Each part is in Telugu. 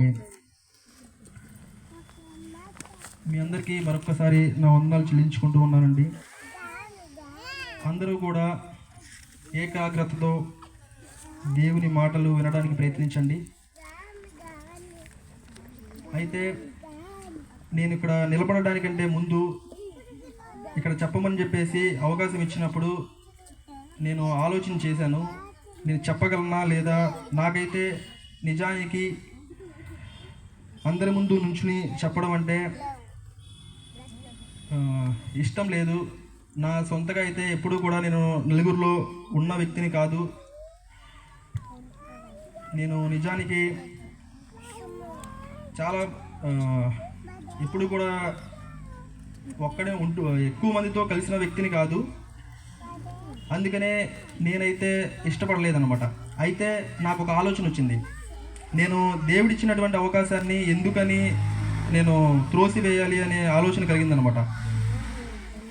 ఆమేన్. మీ అందరికీ మరొకసారి నా వందనాలు చెల్లించుకుంటూ ఉన్నానండి. అందరూ కూడా ఏకాగ్రతతో దేవుని మాటలు వినడానికి ప్రయత్నించండి. అయితే నేను ఇక్కడ నిలబడడానికంటే ముందు ఇక్కడ చెప్పమని చెప్పేసి అవకాశం ఇచ్చినప్పుడు నేను ఆలోచన చేశాను, నేను చెప్పగలనా లేదా. నాకైతే నిజానికి అందరి ముందు నుంచుని చెప్పడం అంటే ఇష్టం లేదు. నా సొంతగా అయితే ఎప్పుడూ కూడా నేను నలుగురిలో ఉన్న వ్యక్తిని కాదు. నేను నిజానికి చాలా ఎప్పుడు కూడా ఒక్కడే ఎక్కువ మందితో కలిసిన వ్యక్తిని కాదు. అందుకనే నేనైతే ఇష్టపడలేదన్నమాట. అయితే నాకు ఒక ఆలోచన వచ్చింది. నేను దేవుడిచ్చినటువంటి అవకాశాన్ని ఎందుకని నేను త్రోసివేయాలి అనే ఆలోచన కలిగిందనమాట.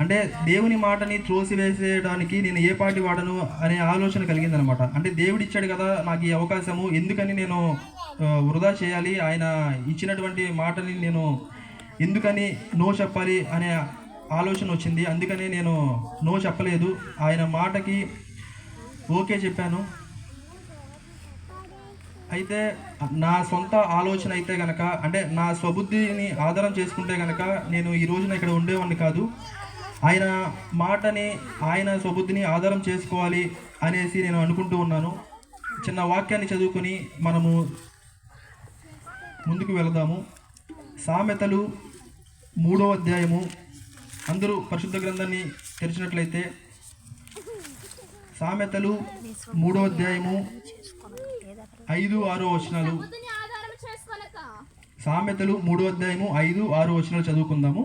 అంటే దేవుని మాటని త్రోసివేసేయడానికి నేను ఏ పాటి వాడను అనే ఆలోచన కలిగిందనమాట. అంటే దేవుడు ఇచ్చాడు కదా నాకు ఈ అవకాశము, ఎందుకని నేను వృధా చేయాలి, ఆయన ఇచ్చినటువంటి మాటని నేను ఎందుకని నో చెప్పాలి అనే ఆలోచన వచ్చింది. అందుకని నేను నో చెప్పలేదు, ఆయన మాటకి ఓకే చెప్పాను. అయితే నా సొంత ఆలోచన అయితే కనుక, అంటే నా స్వబుద్ధిని ఆధారం చేసుకుంటే కనుక నేను ఈ రోజున ఇక్కడ ఉండేవాడిని కాదు. ఆయన మాటని, ఆయన స్వబుద్ధిని ఆధారం చేసుకోవాలి అనేసి నేను అనుకుంటూ ఉన్నాను. చిన్న వాక్యాన్ని చదువుకొని మనము ముందుకు వెళదాము. సామెతలు 3వ అధ్యాయము. అందరూ పరిశుద్ధ గ్రంథాన్ని తెరిచినట్లయితే సామెతలు 3వ అధ్యాయము 5-6 వచనాలు. సామెతలు 3వ అధ్యాయము 5-6 వచనాలు చదువుకుందాము.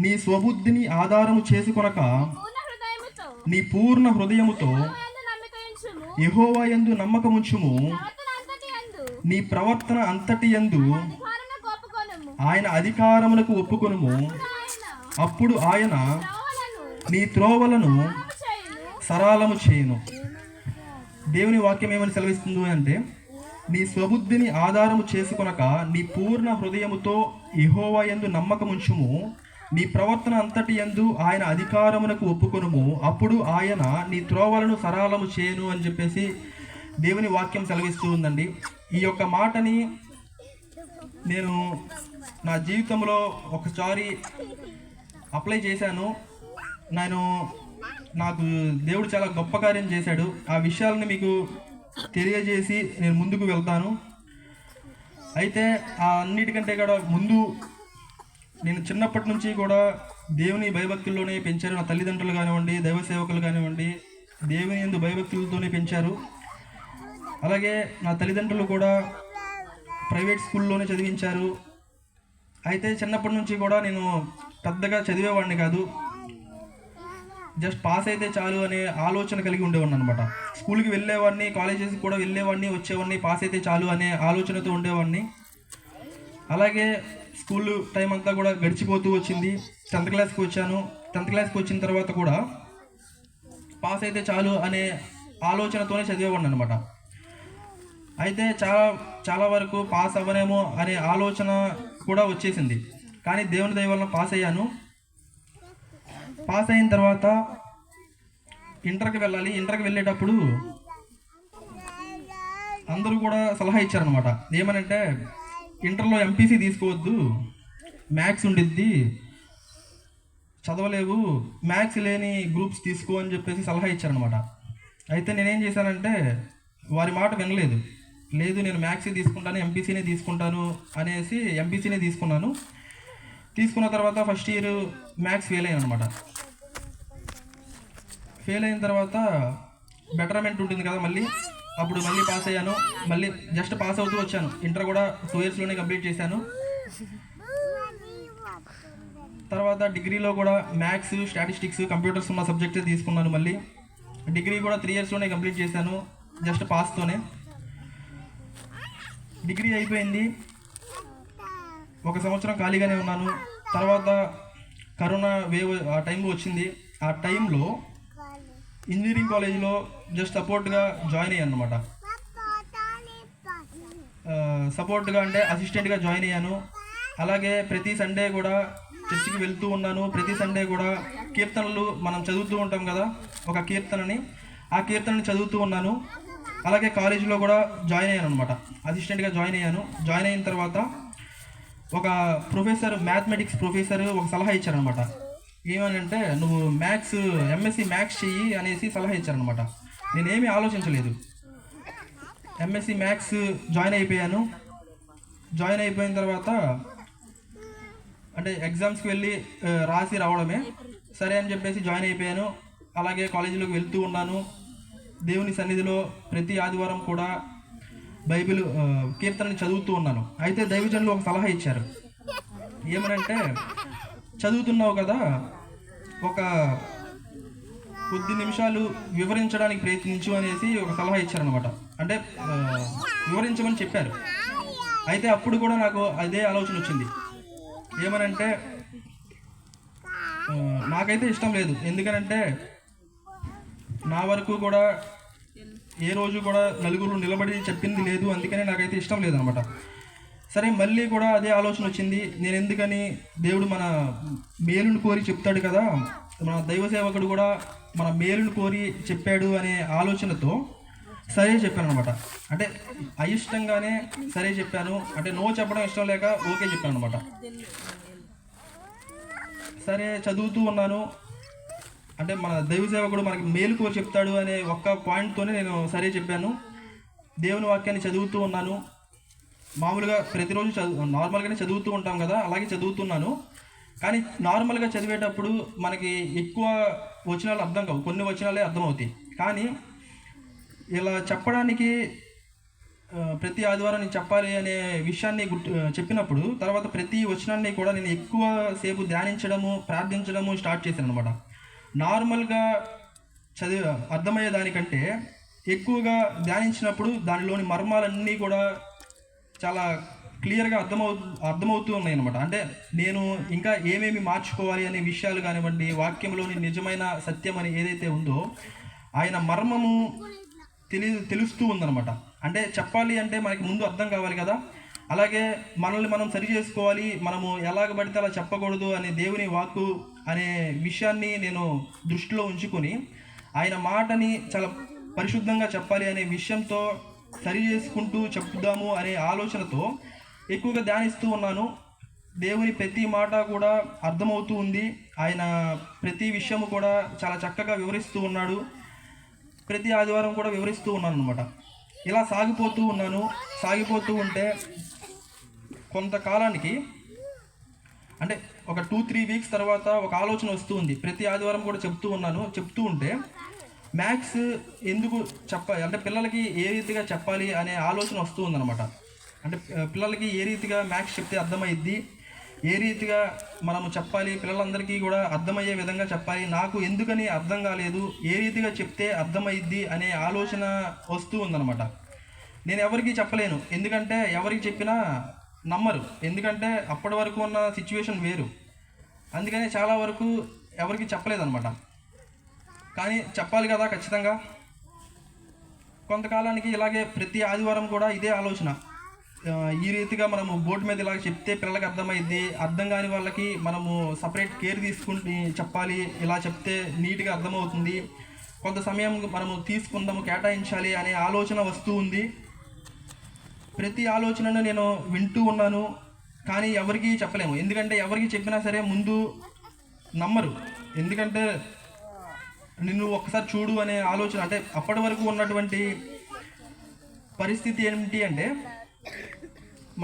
నీ స్వబుద్ధిని ఆధారము చేసుకొనక నీ పూర్ణ హృదయముతో యెహోవా యందు నమ్మకముంచుము. నీ ప్రవర్తన అంతటి యందు ఆయన అధికారములకు ఒప్పుకొనుము. అప్పుడు ఆయన నీ త్రోవలను సరళము చేయును. దేవుని వాక్యం ఏమని సెలవిస్తుంది అంటే, నీ స్వబుద్ధిని ఆధారము చేసుకొనక నీ పూర్ణ హృదయముతో యెహోవా యందు నమ్మకముంచుము. నీ ప్రవర్తన అంతటి యందు ఆయన అధికారమునకు ఒప్పుకొనుము. అప్పుడు ఆయన నీ త్రోవలను సరళము చేయును అని చెప్పేసి దేవుని వాక్యం సెలవిస్తూ ఉందండి. ఈ యొక్క మాటని నేను నా జీవితంలో ఒకసారి అప్లై చేశాను. నాకు దేవుడు చాలా గొప్ప కార్యం చేశాడు. ఆ విషయాలను మీకు తెలియజేసి నేను ముందుకు వెళ్తాను. అయితే ఆ అన్నిటికంటే కూడా ముందు నేను చిన్నప్పటి నుంచి కూడా దేవుని భయభక్తుల్లోనే పెంచారు. నా తల్లిదండ్రులు కానివ్వండి, దైవ సేవకులు కానివ్వండి, దేవుని యందు భయభక్తులతోనే పెంచారు. అలాగే నా తల్లిదండ్రులు కూడా ప్రైవేట్ స్కూల్లోనే చదివించారు. అయితే చిన్నప్పటి నుంచి కూడా నేను పెద్దగా చదివేవాడిని కాదు. జస్ట్ పాస్ అయితే చాలు అనే ఆలోచన కలిగి ఉండేవాడిని అనమాట. స్కూల్కి వెళ్ళేవాడిని, కాలేజెస్కి కూడా వెళ్ళేవాడిని, వచ్చేవాడిని, పాస్ అయితే చాలు అనే ఆలోచనతో ఉండేవాడిని. అలాగే స్కూల్ టైం అంతా కూడా గడిచిపోతూ వచ్చింది. 10th క్లాస్కి వచ్చాను. 10th క్లాస్కి వచ్చిన తర్వాత కూడా పాస్ అయితే చాలు అనే ఆలోచనతోనే చదివేవాడిని అనమాట. అయితే చాలా వరకు పాస్ అవ్వనేమో అనే ఆలోచన కూడా వచ్చేసింది. కానీ దేవుని దయ వలన పాస్ అయ్యాను. పాస్ అయిన తర్వాత ఇంటర్కి వెళ్ళాలి. ఇంటర్కి వెళ్ళేటప్పుడు అందరూ కూడా సలహా ఇచ్చారనమాట. ఏమనంటే, ఇంటర్లో ఎంపీసీ తీసుకోవద్దు, మ్యాథ్స్ ఉండిద్ది, చదవలేవు, మ్యాథ్స్ లేని గ్రూప్స్ తీసుకో అని చెప్పేసి సలహా ఇచ్చారనమాట. అయితే నేనేం చేశానంటే వారి మాట వినలేదు. లేదు, నేను మ్యాథ్సే తీసుకుంటాను, ఎంపీసీనే తీసుకుంటాను అనేసి ఎంపీసీనే తీసుకున్నాను. తీసుకున్న తర్వాత ఫస్ట్ ఇయర్ మ్యాథ్స్ ఫెయిల్ అయ్యాను అనమాట. ఫెయిల్ అయిన తర్వాత బెటర్మెంట్ ఉంటుంది కదా, అప్పుడు మళ్ళీ పాస్ అయ్యాను. మళ్ళీ జస్ట్ పాస్ అవుతూ వచ్చాను. ఇంటర్ కూడా 2 yearsలోనే కంప్లీట్ చేశాను. తర్వాత డిగ్రీలో కూడా మ్యాథ్స్, స్టాటిస్టిక్స్, కంప్యూటర్స్ ఉన్న సబ్జెక్టే తీసుకున్నాను. మళ్ళీ డిగ్రీ కూడా 3 yearsలోనే కంప్లీట్ చేశాను, జస్ట్ పాస్తోనే. డిగ్రీ అయిపోయింది. 1 సంవత్సరం ఖాళీగానే ఉన్నాను. తర్వాత కరోనా వేవ్ ఆ టైంలో వచ్చింది. ఆ టైంలో ఇంజనీరింగ్ కాలేజీలో జస్ట్ సపోర్ట్గా జాయిన్ అయ్యాను అనమాట. సపోర్ట్గా అంటే అసిస్టెంట్గా జాయిన్ అయ్యాను. అలాగే ప్రతి సండే కూడా చర్చికి వెళ్తూ ఉన్నాను. ప్రతి సండే కూడా కీర్తనలు మనం చదువుతూ ఉంటాం కదా, ఒక కీర్తనని, ఆ కీర్తనని చదువుతూ ఉన్నాను. అలాగే కాలేజీలో కూడా జాయిన్ అయ్యాను అనమాట, అసిస్టెంట్గా జాయిన్ అయ్యాను. జాయిన్ అయిన తర్వాత ఒక ప్రొఫెసర్, మ్యాథమెటిక్స్ ప్రొఫెసర్ ఒక సలహా ఇచ్చారనమాట. ఏమనంటే, నువ్వు ఎంఎస్సి మ్యాథ్స్ చెయ్యి అనేసి సలహా ఇచ్చారనమాట. నేనేమీ ఆలోచించలేదు, ఎంఎస్సి మ్యాథ్స్ జాయిన్ అయిపోయాను. జాయిన్ అయిపోయిన తర్వాత అంటే ఎగ్జామ్స్కి వెళ్ళి రాసి రావడమే, సరే అని చెప్పేసి జాయిన్ అయిపోయాను. అలాగే కాలేజీలోకి వెళ్తూ ఉన్నాను. దేవుని సన్నిధిలో ప్రతి ఆదివారం కూడా బైబిల్ కీర్తనని చదువుతూ ఉన్నాను. అయితే దైవజనులు ఒక సలహా ఇచ్చారు. ఏమనంటే, చదువుతున్నావు కదా, ఒక కొద్ది నిమిషాలు వివరించడానికి ప్రయత్నించు అనేసి ఒక సలహా ఇచ్చారనమాట. అంటే వివరించమని చెప్పారు. అయితే అప్పుడు కూడా నాకు అదే ఆలోచన వచ్చింది. ఏమనంటే, నాకైతే ఇష్టం లేదు. ఎందుకనంటే నా వరకు కూడా ఏ రోజు కూడా నలుగురు నిలబడి చెప్పింది లేదు. అందుకని నాకైతే ఇష్టం లేదనమాట. సరే, మళ్ళీ కూడా అదే ఆలోచన వచ్చింది. నేను ఎందుకని, దేవుడు మన మేలును కోరి చెప్తాడు కదా, మన దైవ సేవకుడు కూడా మన మేలును కోరి చెప్పాడు అనే ఆలోచనతో సరే చెప్పాను అనమాట. అంటే అయిష్టంగానే సరే చెప్పాను. అంటే నో చెప్పడం ఇష్టం లేక ఓకే చెప్పాను అనమాట. సరే, చదువుతూ ఉన్నాను. అంటే మన దైవ సేవకుడు మనకి మేలు కోరి చెప్తాడు అనే ఒక్క పాయింట్తోనే నేను సరే చెప్పాను. దేవుని వాక్యాన్ని చదువుతూ ఉన్నాను. మామూలుగా ప్రతిరోజు నార్మల్గానే చదువుతూ ఉంటాం కదా, అలాగే చదువుతున్నాను. కానీ నార్మల్గా చదివేటప్పుడు మనకి ఎక్కువ వచనాలు అర్థం కావు, కొన్ని వచనాలే అర్థమవుతాయి. కానీ ఇలా చెప్పడానికి ప్రతి ఆదివారం నేను చెప్పాలి అనే విషయాన్ని చెప్పినప్పుడు తర్వాత ప్రతి వచనాన్ని కూడా నేను ఎక్కువ సేపు ధ్యానించడము, ప్రార్థించడము స్టార్ట్ చేశాను అనమాట. నార్మల్గా అర్థమయ్యే దానికంటే ఎక్కువగా ధ్యానించినప్పుడు దానిలోని మర్మాలన్నీ కూడా చాలా క్లియర్గా అర్థమవుతూ ఉన్నాయి అనమాట. అంటే నేను ఇంకా ఏమేమి మార్చుకోవాలి అనే విషయాలు కానివ్వండి, వాక్యంలోని నిజమైన సత్యం అని ఏదైతే ఉందో ఆయన మర్మము తెలుస్తూ ఉందన్నమాట. అంటే చెప్పాలి అంటే మనకి ముందు అర్థం కావాలి కదా, అలాగే మనల్ని మనం సరి చేసుకోవాలి, మనము ఎలాగ పడితే అలా చెప్పకూడదు అనే దేవుని వాక్కు అనే విషయాన్ని నేను దృష్టిలో ఉంచుకొని ఆయన మాటని చాలా పరిశుద్ధంగా చెప్పాలి అనే విషయంతో సరి చేసుకుంటూ చెప్దాము అనే ఆలోచనతో ఎక్కువగా ధ్యానిస్తూ ఉన్నాను. దేవుని ప్రతి మాట కూడా అర్థమవుతూ ఉంది. ఆయన ప్రతి విషయము కూడా చాలా చక్కగా వివరిస్తూ ఉన్నాడు. ప్రతి ఆదివారం కూడా వివరిస్తూ ఉన్నాను అనమాట. ఇలా సాగిపోతూ ఉంటే కొంతకాలానికి, అంటే ఒక 2-3 వీక్స్ తర్వాత ఒక ఆలోచన వస్తూ ఉంది. ప్రతి ఆదివారం కూడా చెప్తూ ఉంటే మ్యాథ్స్ ఎందుకు చెప్పాలి అంటే పిల్లలకి ఏ రీతిగా చెప్పాలి అనే ఆలోచన వస్తూ ఉందన్నమాట. అంటే పిల్లలకి ఏ రీతిగా మ్యాథ్స్ చెప్తే అర్థమైద్ది, ఏ రీతిగా మనము చెప్పాలి, పిల్లలందరికీ కూడా అర్థమయ్యే విధంగా చెప్పాలి, నాకు ఎందుకని అర్థం కాలేదు, ఏ రీతిగా చెప్తే అర్థమైద్ది అనే ఆలోచన వస్తూ ఉందన్నమాట. నేను ఎవరికి చెప్పలేను, ఎందుకంటే ఎవరికి చెప్పినా నమ్మరు. ఎందుకంటే అప్పటి వరకు ఉన్న సిచ్యువేషన్ వేరు. అందుకని చాలా వరకు ఎవరికి చెప్పలేదన్నమాట. కానీ చెప్పాలి కదా ఖచ్చితంగా. కొంతకాలానికి ఇలాగే ప్రతి ఆదివారం కూడా ఇదే ఆలోచన, ఈ రీతిగా మనము బోర్డు మీద ఇలాగ చెప్తే పిల్లలకి అర్థమైద్ది, అర్థం కాని వాళ్ళకి మనము సపరేట్ కేర్ తీసుకుని చెప్పాలి, ఇలా చెప్తే నీట్గా అర్థమవుతుంది, కొంత సమయం మనము తీసుకుందాము, కేటాయించాలి అనే ఆలోచన వస్తూ ఉంది. ప్రతి ఆలోచనను నేను వింటూ ఉన్నాను, కానీ ఎవరికి చెప్పలేము. ఎందుకంటే ఎవరికి చెప్పినా సరే ముందు నమ్మరు. ఎందుకంటే నిన్ను ఒక్కసారి చూడు అనే ఆలోచన, అంటే అప్పటి వరకు ఉన్నటువంటి పరిస్థితి ఏమిటి అంటే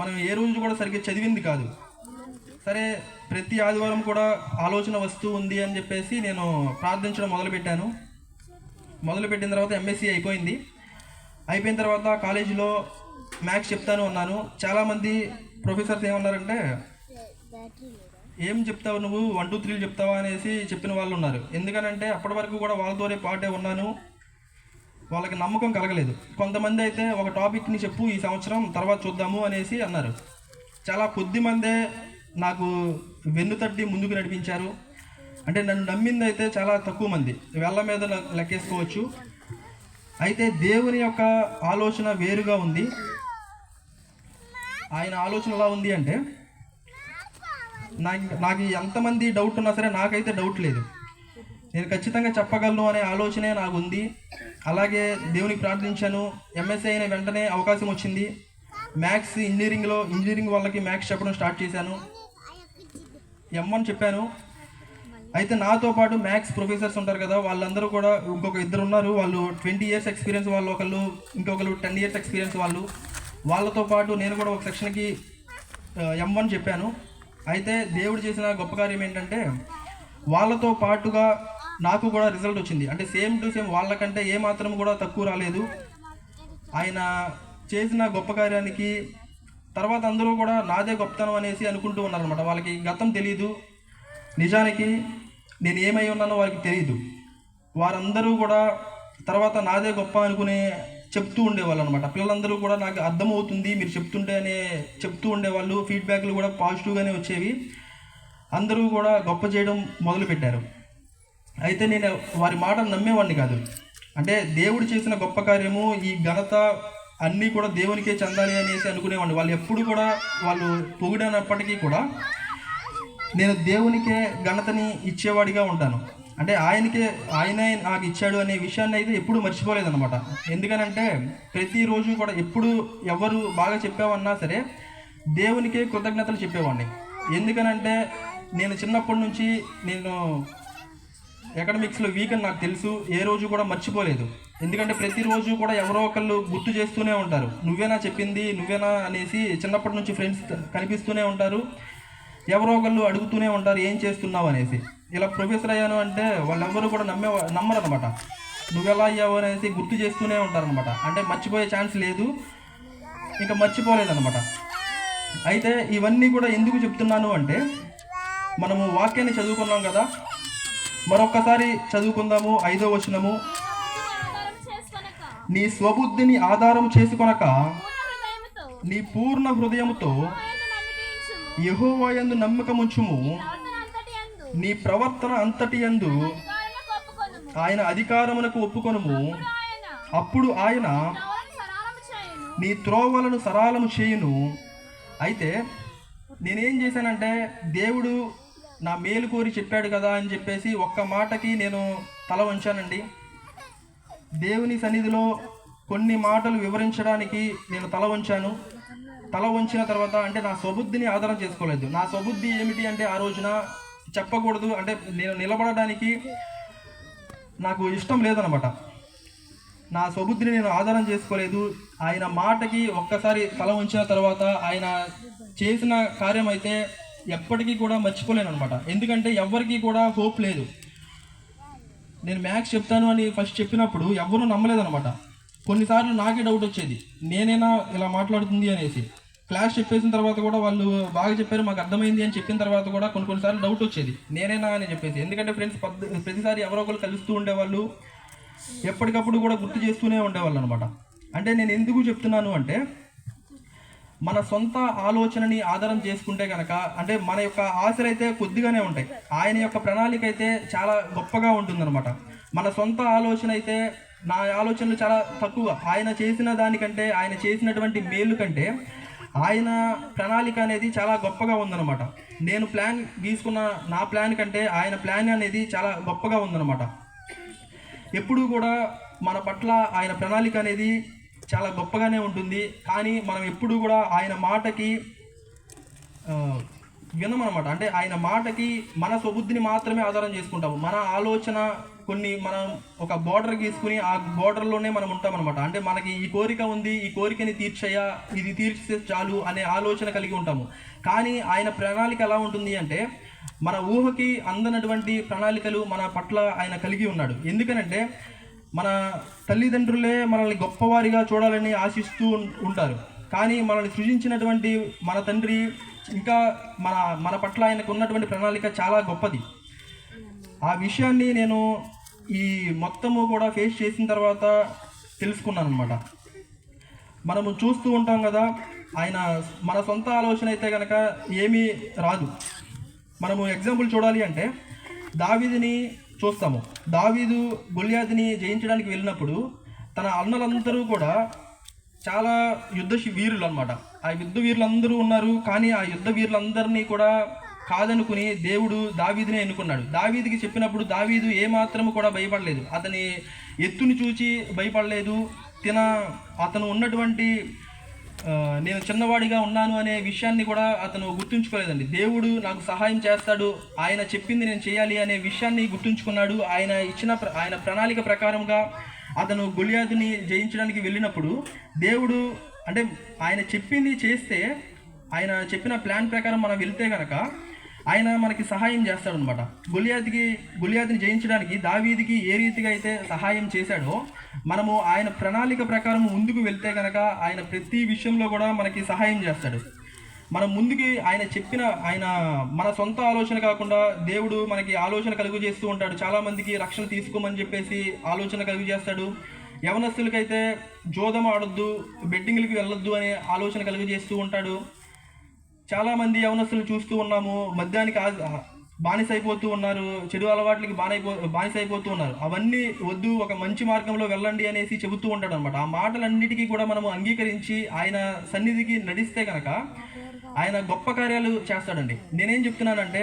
మనం ఏ రోజు కూడా సరిగ్గా చదివింది కాదు. సరే, ప్రతి ఆదివారం కూడా ఆలోచన వస్తూ ఉంది అని చెప్పేసి నేను ప్రార్థించడం మొదలుపెట్టిన తర్వాత ఎంఎస్సి అయిపోయిన తర్వాత కాలేజీలో మ్యాథ్స్ చెప్తాను అన్నాను. చాలామంది ప్రొఫెసర్స్ ఏమన్నారంటే, ఏం చెప్తావు నువ్వు, 1 2 3 చెప్తావా అనేసి చెప్పిన వాళ్ళు ఉన్నారు. ఎందుకనంటే అప్పటి వరకు కూడా వాళ్ళతోనే పాటే ఉన్నాను, వాళ్ళకి నమ్మకం కలగలేదు. కొంతమంది అయితే ఒక టాపిక్ని చెప్పు, ఈ సంవత్సరం తర్వాత చూద్దాము అనేసి అన్నారు. చాలా కొద్ది మందే నాకు వెన్నుతట్టి ముందుకు నడిపించారు. అంటే నన్ను నమ్మింది అయితే చాలా తక్కువ మంది, వేళ్ళ మీద లెక్కేసుకోవచ్చు. అయితే దేవుని యొక్క ఆలోచన వేరుగా ఉంది. ఆయన ఆలోచన ఎలా ఉంది అంటే, నాకు ఎంతమంది డౌట్ ఉన్నా సరే నాకైతే డౌట్ లేదు, నేను ఖచ్చితంగా చెప్పగలను అనే ఆలోచనే నాకు ఉంది. అలాగే దేవునికి ప్రార్థించాను. ఎంఎస్సీ అయిన వెంటనే అవకాశం వచ్చింది. మ్యాథ్స్ ఇంజనీరింగ్ వాళ్ళకి మ్యాథ్స్ చెప్పడం స్టార్ట్ చేశాను. M1 చెప్పాను. అయితే నాతో పాటు మ్యాథ్స్ ప్రొఫెసర్స్ ఉంటారు కదా, వాళ్ళందరూ కూడా ఇంకొక ఇద్దరు ఉన్నారు. వాళ్ళు 20 years ఎక్స్పీరియన్స్ వాళ్ళు, ఇంకొకరు 10 years ఎక్స్పీరియన్స్ వాళ్ళు. వాళ్ళతో పాటు నేను కూడా ఒక సెక్షన్కి M1 చెప్పాను. అయితే దేవుడు చేసిన గొప్ప కార్యం ఏంటంటే, వాళ్ళతో పాటుగా నాకు కూడా రిజల్ట్ వచ్చింది. అంటే సేమ్ టు సేమ్ వాళ్ళకంటే ఏమాత్రం కూడా తక్కువ రాలేదు. ఆయన చేసిన గొప్ప కార్యానికి తర్వాత అందరూ కూడా నాదే గొప్పతనం అనేసి అనుకుంటూ ఉన్నారనమాట. వాళ్ళకి గతం తెలియదు, నిజానికి నేను ఏమై ఉన్నానో వాళ్ళకి తెలియదు. వారందరూ కూడా తర్వాత నాదే గొప్ప అనుకునే చెప్తూ ఉండేవాళ్ళు అనమాట. పిల్లలందరూ కూడా నాకు అర్థమవుతుంది మీరు చెప్తూ ఉండేవాళ్ళు. ఫీడ్బ్యాక్లు కూడా పాజిటివ్గానే వచ్చేవి. అందరూ కూడా గొప్ప చేయడం మొదలుపెట్టారు. అయితే నేను వారి మాటలు నమ్మేవాడిని కాదు. అంటే దేవుడు చేసిన గొప్ప కార్యము, ఈ ఘనత అన్నీ కూడా దేవునికే చెందాలి అనేసి అనుకునేవాడిని. వాళ్ళు ఎప్పుడు కూడా వాళ్ళు పొగిడినప్పటికీ కూడా నేను దేవునికే ఘనతని ఇచ్చేవాడిగా ఉంటాను. అంటే ఆయనే నాకు ఇచ్చాడు అనే విషయాన్ని అయితే ఎప్పుడు మర్చిపోలేదన్నమాట. ఎందుకనంటే ప్రతిరోజు కూడా ఎప్పుడు ఎవరు బాగా చెప్పావన్నా సరే దేవునికే కృతజ్ఞతలు చెప్పేవాడిని. ఎందుకనంటే నేను చిన్నప్పటి నుంచి నేను ఎకడమిక్స్లో వీక్ అని నాకు తెలుసు. ఏ రోజు కూడా మర్చిపోలేదు. ఎందుకంటే ప్రతిరోజు కూడా ఎవరో ఒకళ్ళు గుర్తు చేస్తూనే ఉంటారు, నువ్వేనా చెప్పింది, నువ్వేనా అనేసి. చిన్నప్పటి నుంచి ఫ్రెండ్స్ కనిపిస్తూనే ఉంటారు, ఎవరో ఒకళ్ళు అడుగుతూనే ఉంటారు ఏం చేస్తున్నావు అనేసి. ఇలా ప్రొఫెసర్ అయ్యాను అంటే వాళ్ళెవ్వరూ కూడా నమ్మరనమాట. నువ్వెలా అయ్యావు అనేసి గుర్తు చేస్తూనే ఉంటారనమాట. అంటే మర్చిపోయే ఛాన్స్ లేదు, ఇంకా మర్చిపోలేదన్నమాట. అయితే ఇవన్నీ కూడా ఎందుకు చెప్తున్నాను అంటే, మనము వాక్యాన్ని చదువుకున్నాం కదా, మరొక్కసారి చదువుకుందాము. 5వ వచనము, నీ స్వబుద్ధిని ఆధారం చేసుకొనక నీ పూర్ణ హృదయముతో యెహోవా యందు నమ్మకముంచుము, నీ ప్రవర్తన అంతటి యందు ఆయన అధికారమునకు ఒప్పుకొనుము, అప్పుడు ఆయన నీ త్రోవలను సరళము చేయును. అయితే నేనేం చేశానంటే, దేవుడు నా మేలు కోరి చెప్పాడు కదా అని చెప్పేసి ఒక్క మాటకి నేను తల వంచానండి. దేవుని సన్నిధిలో కొన్ని మాటలు వివరించడానికి నేను తల వంచాను. తల వంచిన తర్వాత అంటే నా స్వబుద్ధిని ఆధారం చేసుకోలేదు. నా స్వబుద్ధి ఏమిటి అంటే, ఆ రోజున చెప్పకూడదు అంటే నేను నిలబడడానికి నాకు ఇష్టం లేదనమాట. నా స్వబుద్ధిని నేను ఆధారం చేసుకోలేదు. ఆయన మాటకి ఒక్కసారి తల వంచిన తర్వాత ఆయన చేసిన కార్యం అయితే ఎప్పటికీ కూడా మర్చిపోలేను అనమాట. ఎందుకంటే ఎవరికి కూడా హోప్ లేదు. నేను మ్యాథ్స్ చెప్తాను అని ఫస్ట్ చెప్పినప్పుడు ఎవరూ నమ్మలేదనమాట. కొన్నిసార్లు నాకే డౌట్ వచ్చేది, నేనైనా ఇలా మాట్లాడుతుంది అనేసి. క్లాస్ చెప్పేసిన తర్వాత కూడా వాళ్ళు బాగా చెప్పారు, మాకు అర్థమైంది అని చెప్పిన తర్వాత కూడా కొన్నిసార్లు డౌట్ వచ్చేది, నేనేనా అని చెప్పేసి. ఎందుకంటే ఫ్రెండ్స్ ప్రతిసారి ఎవరో ఒకరు కలుస్తూ ఉండేవాళ్ళు, ఎప్పటికప్పుడు కూడా గుర్తు చేస్తూనే ఉండేవాళ్ళు అనమాట. అంటే నేను ఎందుకు చెప్తున్నాను అంటే, మన సొంత ఆలోచనని ఆధారం చేసుకుంటే కనుక, అంటే మన యొక్క ఆశలు అయితే కొద్దిగానే ఉంటాయి, ఆయన యొక్క ప్రణాళిక అయితే చాలా గొప్పగా ఉంటుందన్నమాట. మన సొంత ఆలోచన అయితే, నా ఆలోచనలు చాలా తక్కువ. ఆయన చేసిన దానికంటే, ఆయన చేసినటువంటి మేలు కంటే ఆయన ప్రణాళిక అనేది చాలా గొప్పగా ఉందన్నమాట. నేను ప్లాన్ గీసుకున్న నా ప్లాన్ కంటే ఆయన ప్లాన్ అనేది చాలా గొప్పగా ఉందన్నమాట. ఎప్పుడూ కూడా మన పట్ల ఆయన ప్రణాళిక అనేది చాలా గొప్పగానే ఉంటుంది. కానీ మనం ఎప్పుడు కూడా ఆయన మాటకి వినమన్నమాట. అంటే ఆయన మాటకి మన స్వబుద్ధిని మాత్రమే ఆధారం చేసుకుంటాము. మన ఆలోచన మనం ఒక బోర్డర్ గీసుకుని ఆ బోర్డర్లోనే మనం ఉంటామన్నమాట. అంటే మనకి ఈ కోరిక ఉంది, ఈ కోరికని తీర్చయ్యా, ఇది తీర్చితే చాలు అనే ఆలోచన కలిగి ఉంటాము. కానీ ఆయన ప్రణాళిక ఎలా ఉంటుంది అంటే, మన ఊహకి అందనటువంటి ప్రణాళికలు మన పట్ల ఆయన కలిగి ఉన్నాడు. ఎందుకనంటే మన తల్లిదండ్రులే మనల్ని గొప్పవారిగా చూడాలని ఆశిస్తూ ఉంటారు. కానీ మనల్ని సృజించినటువంటి మన తండ్రి ఇంకా మన పట్ల ఆయనకు ఉన్నటువంటి ప్రణాళిక చాలా గొప్పది. ఆ విషయాన్ని నేను ఈ మొత్తము కూడా ఫేస్ చేసిన తర్వాత తెలుసుకున్నాను అనమాట. మనము చూస్తూ ఉంటాం కదా, ఆయన మన సొంత ఆలోచన అయితే కనుక ఏమీ రాదు. మనము ఎగ్జాంపుల్ చూడాలి అంటే దావీదుని చూస్తాము. దావీదు గొల్యాతుని జయించడానికి వెళ్ళినప్పుడు తన అన్నలందరూ కూడా చాలా వీరులు అనమాట. ఆ యుద్ధ వీరులందరూ ఉన్నారు, కానీ ఆ యుద్ధ వీరులందరినీ కూడా కాదనుకుని దేవుడు దావీదునే ఎన్నుకున్నాడు. దావీదుకి చెప్పినప్పుడు దావీదు ఏమాత్రము కూడా భయపడలేదు, అతని ఎత్తుని చూచి భయపడలేదు, అతను ఉన్నటువంటి నేను చిన్నవాడిగా ఉన్నాను అనే విషయాన్ని కూడా అతను గుర్తుంచుకోలేదండి. దేవుడు నాకు సహాయం చేస్తాడు, ఆయన చెప్పింది నేను చేయాలి అనే విషయాన్ని గుర్తుంచుకున్నాడు. ఆయన ప్రణాళిక ప్రకారంగా అతను గొలియాతుని జయించడానికి వెళ్ళినప్పుడు దేవుడు అంటే ఆయన చెప్పింది చేస్తే, ఆయన చెప్పిన ప్లాన్ ప్రకారం మనం వెళ్తే కనుక ఆయన మనకి సహాయం చేస్తాడనమాట. గొలియాతుని జయించడానికి దావీదుకి ఏ రీతిగా అయితే సహాయం చేశాడో, మనము ఆయన ప్రణాళిక ప్రకారం ముందుకు వెళ్తే కనుక ఆయన ప్రతి విషయంలో కూడా మనకి సహాయం చేస్తాడు. మనం ముందుకి ఆయన మన సొంత ఆలోచన కాకుండా దేవుడు మనకి ఆలోచన కలుగు చేస్తూ ఉంటాడు. చాలామందికి రక్షణ తీసుకోమని చెప్పేసి ఆలోచన కలుగు చేస్తాడు. యవనస్తులకైతే జోదం ఆడొద్దు, బెట్టింగ్లకి వెళ్ళొద్దు అనే ఆలోచన కలుగు చేస్తూ ఉంటాడు. చాలామంది యవనస్తులు చూస్తూ ఉన్నాము, మద్యానికి బానిసైపోతూ ఉన్నారు, చెడు అలవాట్లకి బానిసైపోతూ ఉన్నారు. అవన్నీ వద్దు, ఒక మంచి మార్గంలో వెళ్ళండి అనేసి చెబుతూ ఉంటాడు అనమాట. ఆ మాటలన్నిటికీ కూడా మనము అంగీకరించి ఆయన సన్నిధికి నడిస్తే కనుక ఆయన గొప్ప కార్యాలు చేస్తాడండి. నేనేం చెప్తున్నానంటే,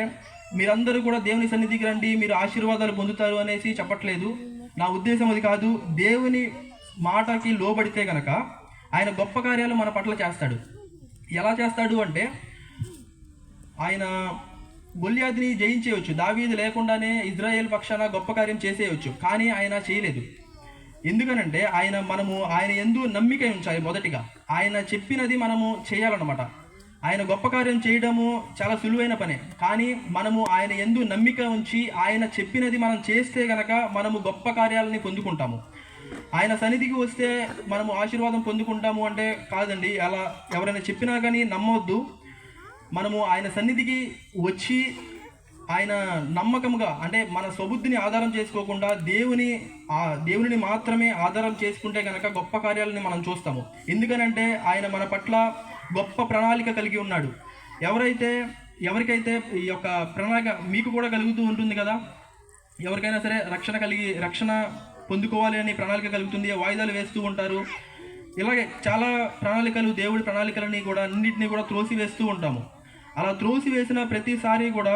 మీరందరూ కూడా దేవుని సన్నిధికి రండి, మీరు ఆశీర్వాదాలు పొందుతారు అనేసి చెప్పట్లేదు. నా ఉద్దేశం అది కాదు. దేవుని మాటకి లోబడితే కనుక ఆయన గొప్ప కార్యాలు మన పట్ల చేస్తాడు. ఎలా చేస్తాడు అంటే, ఆయన గొలియాతుని జయించేయవచ్చు, దావీదు లేకుండానే ఇజ్రాయేల్ పక్షాన గొప్ప కార్యం చేసేయవచ్చు, కానీ ఆయన చేయలేదు. ఎందుకనంటే మనము ఆయన యందు నమ్మిక ఉంచాలి. మొదటిగా ఆయన చెప్పినది మనము చేయాలన్నమాట. ఆయన గొప్ప కార్యం చేయడము చాలా సులువైన పనే, కానీ మనము ఆయన యందు నమ్మిక ఉంచి ఆయన చెప్పినది మనం చేస్తే గనక మనము గొప్ప కార్యాలని పొందుకుంటాము. ఆయన సన్నిధికి వస్తే మనము ఆశీర్వాదం పొందుకుంటాము అంటే కాదండి. అలా ఎవరైనా చెప్పినా కానీ నమ్మవద్దు. మనము ఆయన సన్నిధికి వచ్చి ఆయన నమ్మకంగా, అంటే మన స్వబుద్ధిని ఆధారం చేసుకోకుండా దేవునిని మాత్రమే ఆధారం చేసుకుంటే కనుక గొప్ప కార్యాలని మనం చూస్తాము. ఎందుకనంటే ఆయన మన పట్ల గొప్ప ప్రణాళిక కలిగి ఉన్నాడు. ఎవరికైతే ఈ యొక్క ప్రణాళిక మీకు కూడా కలుగుతూ ఉంటుంది కదా, ఎవరికైనా సరే రక్షణ పొందుకోవాలి అని ప్రణాళిక కలుగుతుంది, వాయిదాలు వేస్తూ ఉంటారు. ఇలాగే చాలా ప్రణాళికలు, దేవుడి ప్రణాళికలని కూడా అన్నింటినీ కూడా త్రోసివేస్తూ ఉంటాము. అలా త్రోసివేసిన ప్రతిసారి కూడా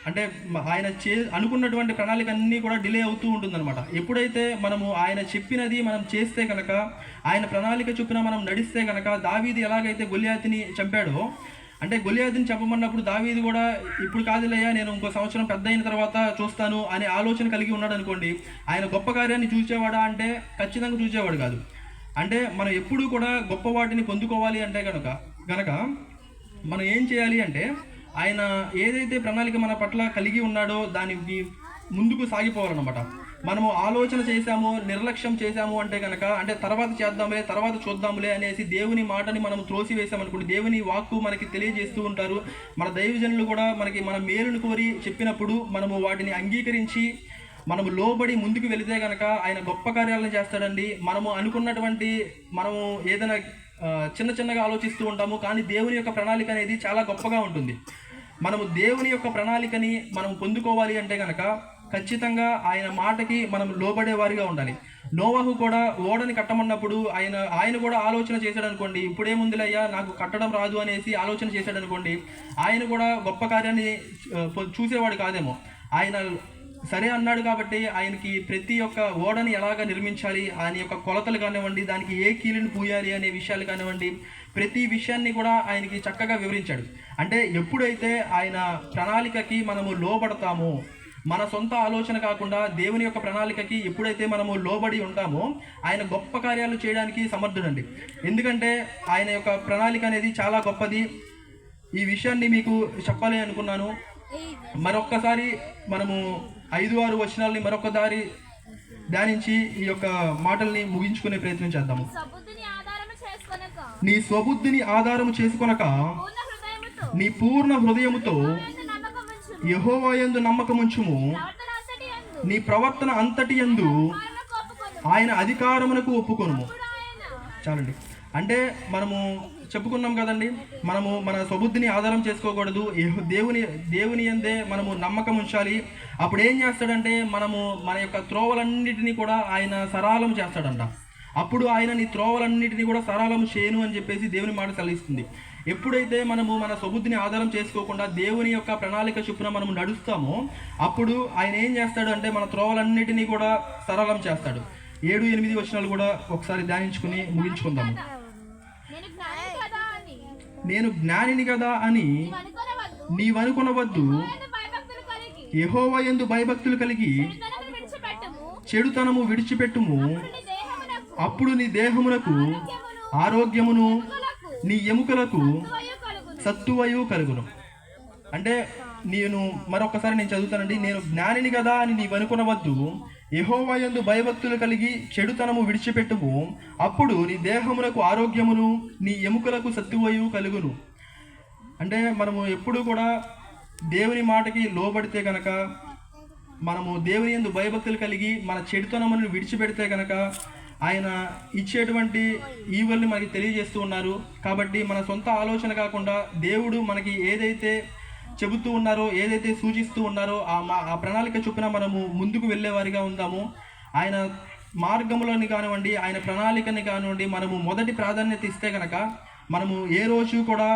అంటే ఆయన అనుకున్నటువంటి ప్రణాళిక అన్నీ కూడా డిలే అవుతూ ఉంటుందన్నమాట. ఎప్పుడైతే మనము ఆయన చెప్పినది మనం చేస్తే కనుక, ఆయన ప్రణాళిక చొప్పున మనం నడిస్తే కనుక, దావీదు ఎలాగైతే గొలియాతుని చంపాడో, అంటే గొలియాతుని చంపమన్నప్పుడు దావీదు కూడా ఇప్పుడు కాదులయ్యా, నేను ఇంకో సంవత్సరం పెద్ద అయిన తర్వాత చూస్తాను అనే ఆలోచన కలిగి ఉన్నాడు అనుకోండి, ఆయన గొప్ప కార్యాన్ని చూసేవాడా అంటే ఖచ్చితంగా చూసేవాడు కాదు. అంటే మనం ఎప్పుడూ కూడా గొప్ప వాటిని పొందుకోవాలి అంటే గనక మనం ఏం చేయాలి అంటే, ఆయన ఏదైతే ప్రణాళిక మన పట్ల కలిగి ఉన్నాడో దానికి ముందుకు సాగిపోవాలన్నమాట. మనము ఆలోచన చేశాము, నిర్లక్ష్యం చేశాము అంటే కనుక, అంటే తర్వాత చేద్దాంలే, తర్వాత చూద్దాంలే అనేసి దేవుని మాటని మనం త్రోసివేసామనుకోండి, దేవుని వాక్కు మనకి తెలియజేస్తూ ఉంటారు. మన దైవజనులు కూడా మన మేలును కోరి చెప్పినప్పుడు మనము వాటిని అంగీకరించి మనము లోబడి ముందుకు వెళితే కనుక ఆయన గొప్ప కార్యాలను చేస్తాడండి. మనము ఏదైనా చిన్నగా ఆలోచిస్తూ ఉంటాము, కానీ దేవుని యొక్క ప్రణాళిక అనేది చాలా గొప్పగా ఉంటుంది. మనము దేవుని యొక్క ప్రణాళికని మనం పొందుకోవాలి అంటే కనుక ఖచ్చితంగా ఆయన మాటకి మనం లోబడే వారిగా ఉండాలి. నోవాహు కూడా ఓడని కట్టమన్నప్పుడు ఆయన కూడా ఆలోచన చేశాడు అనుకోండి, ఇప్పుడేముందిలయ్యా నాకు కట్టడం రాదు అనేసి ఆలోచన చేశాడు అనుకోండి, ఆయన కూడా గొప్ప కార్యాన్ని చూసేవాడు కాదేమో. ఆయన సరే అన్నాడు కాబట్టి ఆయనకి ప్రతి ఒక్క ఓడని ఎలాగ నిర్మించాలి, ఆయన యొక్క కొలతలు కానివ్వండి, దానికి ఏ కీలుని పూయాలి అనే విషయాలు కానివ్వండి, ప్రతి విషయాన్ని కూడా ఆయనకి చక్కగా వివరించాడు. అంటే ఎప్పుడైతే ఆయన ప్రణాళికకి మనము లోబడతామో, మన సొంత ఆలోచన కాకుండా దేవుని యొక్క ప్రణాళికకి ఎప్పుడైతే మనము లోబడి ఉంటామో, ఆయన గొప్ప కార్యాలు చేయడానికి సమర్థుడండి. ఎందుకంటే ఆయన యొక్క ప్రణాళిక అనేది చాలా గొప్పది. ఈ విషయాన్ని మీకు చెప్పాలి అనుకున్నాను. మరొక్కసారి మనము 5-6 వచనాలని మరొకసారి ధ్యానించి ఈ యొక్క మాటల్ని ముగించుకునే ప్రయత్నం చేద్దాము. నీ స్వబుద్ధిని ఆధారము చేసుకొనక నీ పూర్ణ హృదయముతో యెహోవా యందు నమ్మకముంచుము. నీ ప్రవర్తన అంతటి యందు ఆయన అధికారమునకు ఒప్పుకొనుము. చాలండి. అంటే మనము చెప్పుకున్నాం కదండి, మనము మన స్వబుద్ధిని ఆధారం చేసుకోకూడదు, దేవుని యందే మనము నమ్మకం ఉంచాలి. అప్పుడు ఏం చేస్తాడంటే, మన యొక్క త్రోవలన్నిటినీ కూడా ఆయన సరళం చేస్తాడంట. అప్పుడు ఆయన నీ త్రోవలన్నిటిని కూడా సరళం చేయను అని చెప్పేసి దేవుని మాట సెలవిస్తుంది. ఎప్పుడైతే మనము మన సబుద్ధిని ఆధారం చేసుకోకుండా దేవుని యొక్క ప్రణాళిక చొప్పున మనము నడుస్తామో అప్పుడు ఆయన ఏం చేస్తాడు అంటే మన త్రోవలన్నిటినీ కూడా సరళం చేస్తాడు. 7-8 వచనాలు కూడా ఒకసారి ధ్యానించుకుని ముగించుకుందాము. నేను జ్ఞానిని కదా అని నీవనుకొనవద్దు, యెహోవా యందు భయభక్తులు కలిగి చెడుతనము విడిచిపెట్టుము, అప్పుడు నీ దేహమునకు ఆరోగ్యమును నీ ఎముకలకు సత్తువయు కలుగును. అంటే మరొకసారి నేను చదువుతానండి. నేను జ్ఞానిని కదా అని నీవనుకొనవద్దు, యెహోవా యందు భయభక్తులు కలిగి చెడుతనము విడిచిపెట్టుము, అప్పుడు నీ దేహమునకు ఆరోగ్యమును నీ ఎముకలకు సత్తువయు కలుగును. అంటే మనము ఎప్పుడు కూడా దేవుని మాటకి లోబడితే కనుక, మనము దేవుని యందు భయభక్తులు కలిగి మన చెడుతనమును విడిచిపెడితే కనుక ఆయన ఇచ్చేటువంటి ఈవుల్ని మనకి తెలియజేస్తూ ఉన్నారు. కాబట్టి మన సొంత ఆలోచన కాకుండా దేవుడు మనకి ఏదైతే చెబుతూ ఉన్నారో, ఏదైతే సూచిస్తూ ఉన్నారో ఆ ప్రణాళిక చొప్పున మనము ముందుకు వెళ్ళేవారిగా ఉందాము. ఆయన మార్గములని కానివ్వండి, ఆయన ప్రణాళికని కానివ్వండి, మనము మొదటి ప్రాధాన్యత ఇస్తే కనుక మనము ఏ రోజు కూడా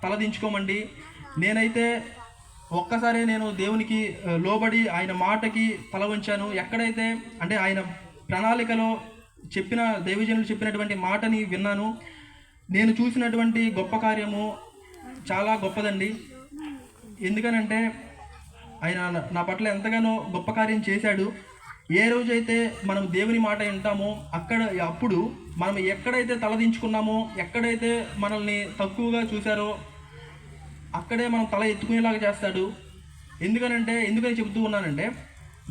తలదించుకోమండి. నేనైతే ఒక్కసారి నేను దేవునికి లోబడి ఆయన మాటకి తల వంచాను. ఎక్కడైతే అంటే ఆయన ప్రణాళికలో చెప్పిన దైవజనులు చెప్పినటువంటి మాటని విన్నాను. నేను చూసినటువంటి గొప్ప కార్యము చాలా గొప్పదండి. ఎందుకనంటే ఆయన నా పట్ల ఎంతగానో గొప్ప కార్యం చేశాడు. ఏ రోజైతే మనం దేవుని మాట వింటామో అప్పుడు మనం ఎక్కడైతే తలదించుకున్నామో, ఎక్కడైతే మనల్ని తక్కువగా చూశారో అక్కడే మనం తల ఎత్తుకునేలాగా చేస్తాడు. ఎందుకని చెబుతూ ఉన్నానంటే,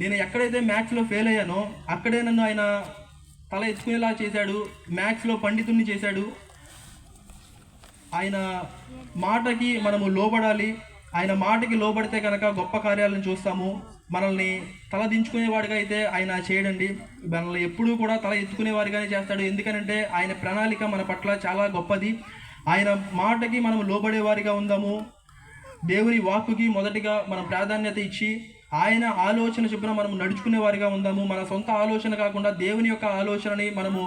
నేను ఎక్కడైతే మ్యాథ్స్లో ఫెయిల్ అయ్యానో అక్కడే నన్ను ఆయన తల ఎత్తుకునేలా చేశాడు. మ్యాథ్స్లో పండితుడిని చేశాడు. ఆయన మాటకి మనము లోబడాలి. ఆయన మాటకి లోబడితే కనుక గొప్ప కార్యాలను చూస్తాము. మనల్ని తల దించుకునేవాడిగా అయితే ఆయన చేయడండి. మనల్ని ఎప్పుడూ కూడా తల ఎత్తుకునేవాడిగానే చేస్తాడు. ఎందుకనంటే ఆయన ప్రణాళిక మన పట్ల చాలా గొప్పది. ఆయన మాటకి మనం లోబడేవారిగా ఉందాము. దేవుని వాక్కుకి మొదటిగా మనం ప్రాధాన్యత ఇచ్చి ఆయన ఆలోచన చొప్పున మనం నడుచుకునేవారిగా ఉందాము. మన సొంత ఆలోచన కాకుండా దేవుని యొక్క ఆలోచనని మనము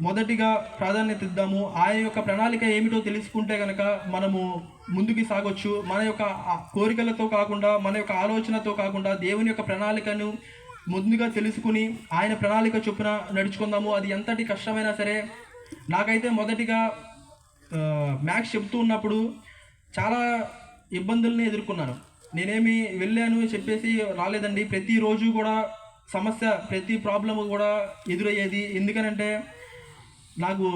మొదటిగా ప్రాధాన్యత ఇద్దాము. ఆయన యొక్క ప్రణాళిక ఏమిటో తెలుసుకుంటే కనుక మనము ముందుకు సాగొచ్చు. మన యొక్క కోరికలతో కాకుండా, మన యొక్క ఆలోచనతో కాకుండా దేవుని యొక్క ప్రణాళికను ముందుగా తెలుసుకుని ఆయన ప్రణాళిక చొప్పున నడుచుకుందాము. అది ఎంతటి కష్టమైనా సరే. నాకైతే మొదటిగా మ్యాథ్స్ చెప్తూ ఉన్నప్పుడు చాలా ఇబ్బందుల్ని ఎదుర్కొన్నాను. నేనేమి వెళ్ళాను చెప్పేసి రాలేదండి. ప్రతిరోజు కూడా సమస్య, ప్రతి ప్రాబ్లము కూడా ఎదురయ్యేది. ఎందుకనంటే నాకు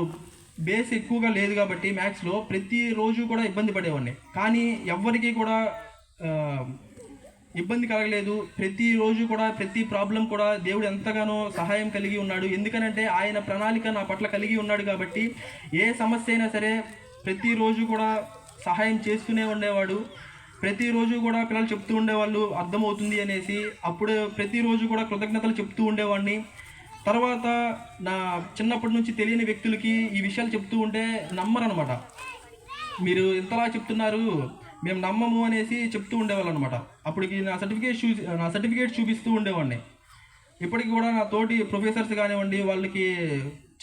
బేస్ ఎక్కువగా లేదు కాబట్టి మ్యాథ్స్లో ప్రతిరోజు కూడా ఇబ్బంది పడేవాడిని. కానీ ఎవ్వరికీ కూడా ఇబ్బంది కలగలేదు. ప్రతిరోజు కూడా ప్రతి ప్రాబ్లం కూడా దేవుడు ఎంతగానో సహాయం కలిగి ఉన్నాడు. ఎందుకనంటే ఆయన ప్రణాళిక నా పట్ల కలిగి ఉన్నాడు కాబట్టి ఏ సమస్య అయినా సరే ప్రతిరోజు కూడా సహాయం చేస్తూనే ఉండేవాడు. ప్రతిరోజు కూడా పిల్లలు చెప్తూ ఉండేవాళ్ళు అర్థమవుతుంది అనేసి. అప్పుడు ప్రతిరోజు కూడా కృతజ్ఞతలు చెప్తూ ఉండేవాడిని. తర్వాత నా చిన్నప్పటి నుంచి తెలియని వ్యక్తులకి ఈ విషయాలు చెప్తూ ఉంటే నమ్మరనమాట. మీరు ఇంతలా చెప్తున్నారు, మేము నమ్మము అనేసి చెప్తూ ఉండేవాళ్ళు అనమాట. అప్పటికి నా సర్టిఫికేట్ చూపిస్తూ ఉండేవాడిని. ఇప్పటికి కూడా నా తోటి ప్రొఫెసర్స్ కానివ్వండి వాళ్ళకి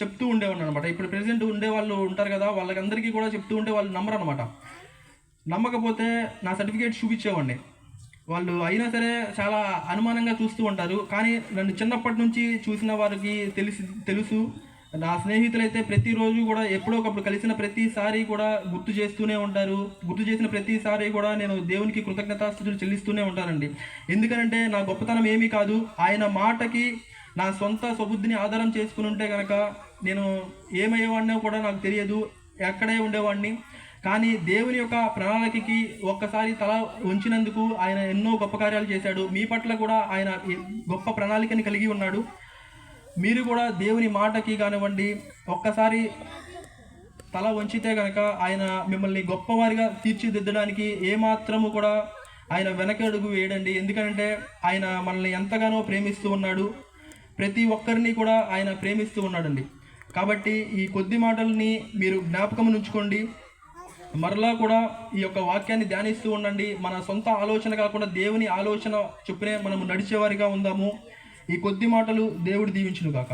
చెప్తూ ఉండేవాడిని అనమాట. ఇప్పుడు ప్రెసిడెంట్ ఉండేవాళ్ళు ఉంటారు కదా, వాళ్ళకందరికీ కూడా చెప్తూ ఉంటే వాళ్ళు నమ్మరనమాట. నమ్మకపోతే నా సర్టిఫికేట్ చూపించేవాడిని. వాళ్ళు అయినా సరే చాలా అనుమానంగా చూస్తూ ఉంటారు. కానీ నన్ను చిన్నప్పటి నుంచి చూసిన వారికి తెలుసు. నా స్నేహితులైతే ప్రతిరోజు కూడా ఎప్పుడో ఒకప్పుడు కలిసిన ప్రతిసారి కూడా గుర్తు చేస్తూనే ఉంటారు. గుర్తు చేసిన ప్రతిసారి కూడా నేను దేవునికి కృతజ్ఞతాస్తుతులు చెల్లిస్తూనే ఉంటానండి. ఎందుకంటే నా గొప్పతనం ఏమీ కాదు. ఆయన మాటకి నా సొంత స్వబుద్ధిని ఆధారం చేసుకుని ఉంటే కనుక నేను ఏమయ్యేవాడినో కూడా నాకు తెలియదు, ఎక్కడే ఉండేవాడిని. కానీ దేవుని యొక్క ప్రణాళికకి ఒక్కసారి తల ఉంచినందుకు ఆయన ఎన్నో గొప్ప కార్యాలు చేశాడు. మీ పట్ల కూడా ఆయన గొప్ప ప్రణాళికని కలిగి ఉన్నాడు. మీరు కూడా దేవుని మాటకి కానివ్వండి ఒక్కసారి తల వంచితే కనుక ఆయన మిమ్మల్ని గొప్పవారిగా తీర్చిదిద్దడానికి ఏమాత్రము కూడా ఆయన వెనకడుగు వేయడండి. ఎందుకంటే ఆయన మనల్ని ఎంతగానో ప్రేమిస్తూ ఉన్నాడు. ప్రతి ఒక్కరిని కూడా ఆయన ప్రేమిస్తూ ఉన్నాడండి. కాబట్టి ఈ కొద్ది మాటల్ని మీరు జ్ఞాపకం ఉంచుకోండి. మరలా కూడా ఈ యొక్క వాక్యాన్ని ధ్యానిస్తూ ఉండండి. మన సొంత ఆలోచన కాకుండా దేవుని ఆలోచన చొప్పునే మనము నడిచేవారిగా ఉందాము. ఈ కొద్ది మాటలు దేవుడు దీవించును గాక.